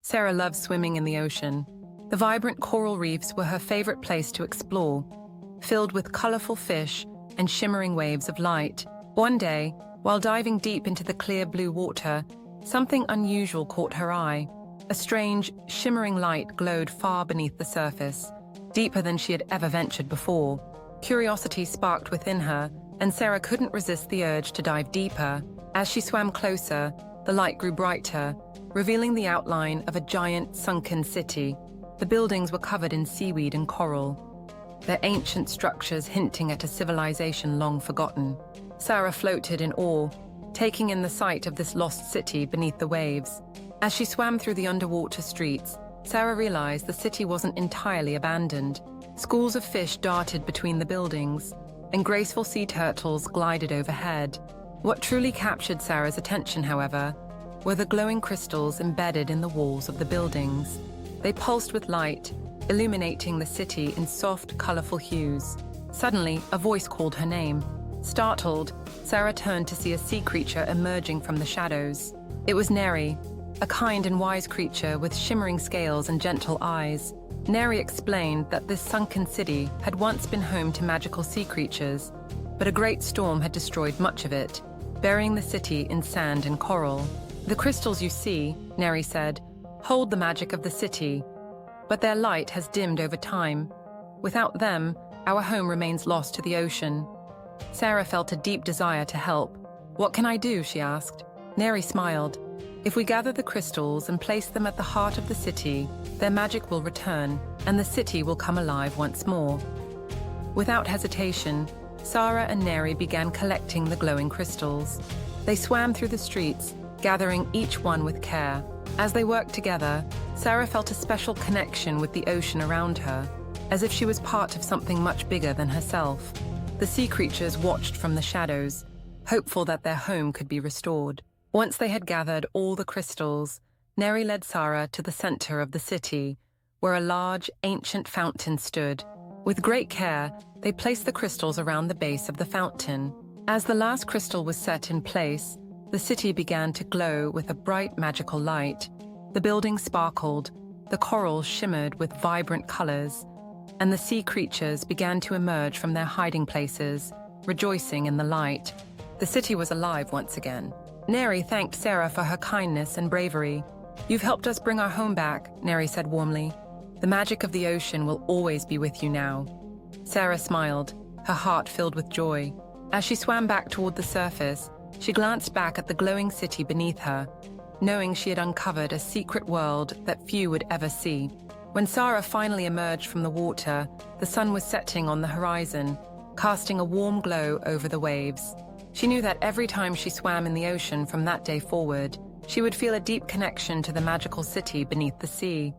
Sara loved swimming in the ocean. The vibrant coral reefs were her favorite place to explore, filled with colorful fish and shimmering waves of light. One day, while diving deep into the clear blue water, something unusual caught her eye. A strange, shimmering light glowed far beneath the surface, deeper than she had ever ventured before. Curiosity sparked within her, and Sara couldn't resist the urge to dive deeper. As she swam closer, the light grew brighter, revealing the outline of a giant, sunken city. The buildings were covered in seaweed and coral, their ancient structures hinting at a civilization long forgotten. Sara floated in awe, taking in the sight of this lost city beneath the waves. As she swam through the underwater streets, Sara realized the city wasn't entirely abandoned. Schools of fish darted between the buildings, and graceful sea turtles glided overhead. What truly captured Sara's attention, however, were the glowing crystals embedded in the walls of the buildings. They pulsed with light, illuminating the city in soft, colorful hues. Suddenly, a voice called her name. Startled, Sara turned to see a sea creature emerging from the shadows. It was Neri, a kind and wise creature with shimmering scales and gentle eyes. Neri explained that this sunken city had once been home to magical sea creatures, but a great storm had destroyed much of it, burying the city in sand and coral. "The crystals you see," Neri said, "hold the magic of the city, but their light has dimmed over time. Without them, our home remains lost to the ocean." Sara felt a deep desire to help. "What can I do?" she asked. Neri smiled. "If we gather the crystals and place them at the heart of the city, their magic will return, and the city will come alive once more." Without hesitation, Sara and Neri began collecting the glowing crystals. They swam through the streets, gathering each one with care. As they worked together, Sara felt a special connection with the ocean around her, as if she was part of something much bigger than herself. The sea creatures watched from the shadows, hopeful that their home could be restored. Once they had gathered all the crystals, Neri led Sara to the center of the city, where a large, ancient fountain stood. With great care, they placed the crystals around the base of the fountain. As the last crystal was set in place, the city began to glow with a bright, magical light. The buildings sparkled, the coral shimmered with vibrant colors, and the sea creatures began to emerge from their hiding places, rejoicing in the light. The city was alive once again. Neri thanked Sara for her kindness and bravery. "You've helped us bring our home back," Neri said warmly. "The magic of the ocean will always be with you now." Sara smiled, her heart filled with joy. As she swam back toward the surface, she glanced back at the glowing city beneath her, knowing she had uncovered a secret world that few would ever see. When Sara finally emerged from the water, the sun was setting on the horizon, casting a warm glow over the waves. She knew that every time she swam in the ocean from that day forward, she would feel a deep connection to the magical city beneath the sea.